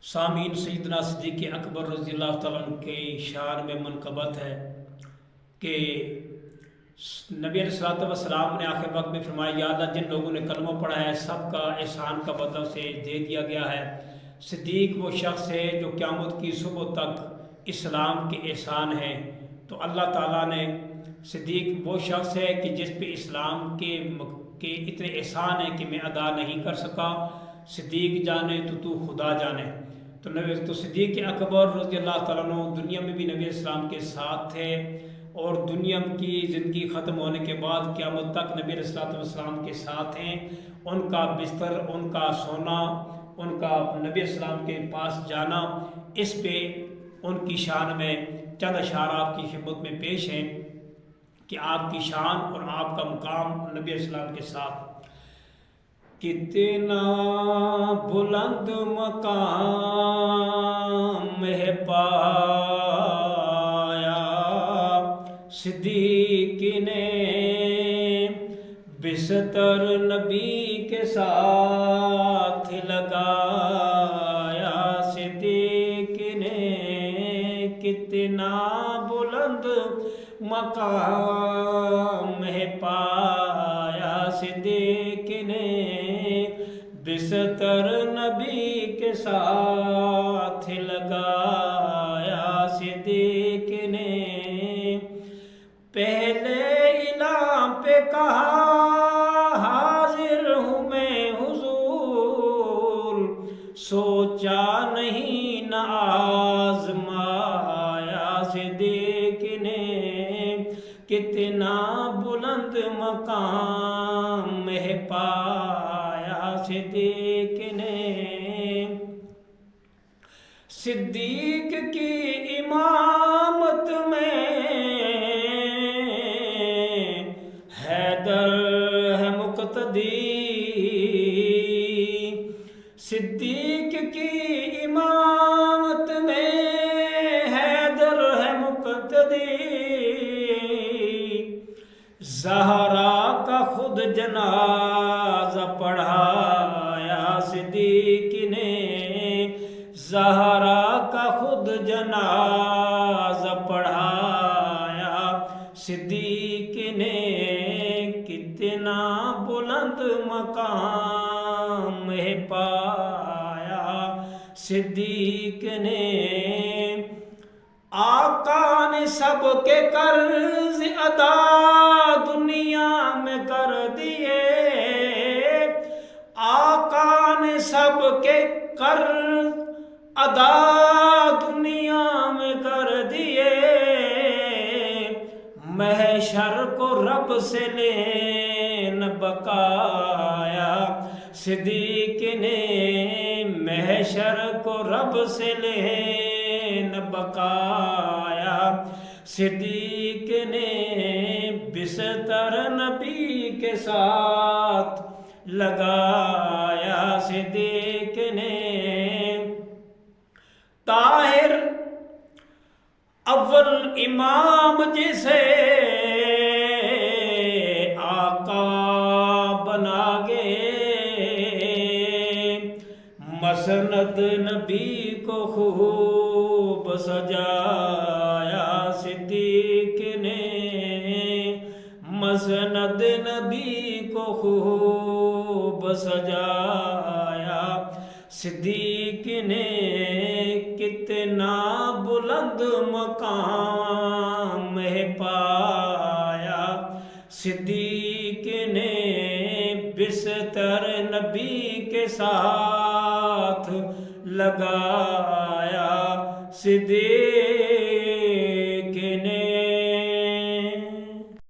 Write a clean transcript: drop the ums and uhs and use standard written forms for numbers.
سامعین، سیدنا صدیق اکبر رضی اللہ تعالیٰ عنہ کے شان میں منقبت ہے کہ نبی علیہ السلام نے آخر وقت میں فرمایا، یا اللہ جن لوگوں نے کلمہ پڑھا ہے سب کا احسان کا بدلہ سے دے دیا گیا ہے۔ صدیق وہ شخص ہے جو قیامت کی صبح تک اسلام کے احسان ہے۔ تو اللہ تعالیٰ نے صدیق وہ شخص ہے کہ جس پہ اسلام کے اتنے احسان ہیں کہ میں ادا نہیں کر سکا۔ صدیق جانے تو خدا جانے۔ تو صدیق اکبر رضی اللہ تعالیٰ عنہ دنیا میں بھی نبی علیہ السلام کے ساتھ تھے، اور دنیا کی زندگی ختم ہونے کے بعد قیامت تک نبی علیہ السلام کے ساتھ ہیں۔ ان کا بستر، ان کا سونا، ان کا نبی علیہ السلام کے پاس جانا، اس پہ ان کی شان میں چند اشعار آپ کی خدمت میں پیش ہیں کہ آپ کی شان اور آپ کا مقام نبی علیہ السلام کے ساتھ کتنا بلند مقام ہے پایا صدیق نے، بستر نبی کے ساتھ لگایا صدیق نے، کتنا بلند مقام ہے پایا صدیق نے، بستر نبی کے ساتھ لگایا صدیق نے، پہلے اعلان پہ کہا حاضر ہوں میں حضور، سوچا نہیں نہ آزمایا صدیق نے، کتنا بلند مقام ہے پایا صدیق نے۔ صدیق کی امامت میں حیدر ہے مقتدی، صدیق کی امامت میں حیدر ہے مقتدی، زہرا کا خود جنازہ پڑھایا صدیق نے، زہرا کا خود جنازہ پڑھایا صدیق نے، کتنا بلند مقام ہے پایا صدیق نے۔ آقا نے سب کے قرض ادا دنیا میں کر دیے، آقا نے سب کے قرض ادا دنیا میں کر دیے، محشر کو رب سے لین بقایا صدیق نے، محشر کو رب سے لین بقایا صدیق نے، بستر نبی کے ساتھ لگایا صدیق نے، طاہر اول امام جسے آقا بنا گئے، مسند نبی کو خوب سجایا صدیق نے، مسند نبی کو خوب سجایا صدیق نے، کتنا بلند مقام ہے پایا صدیق نے، بستر نبی کے ساتھ لگایا صدیق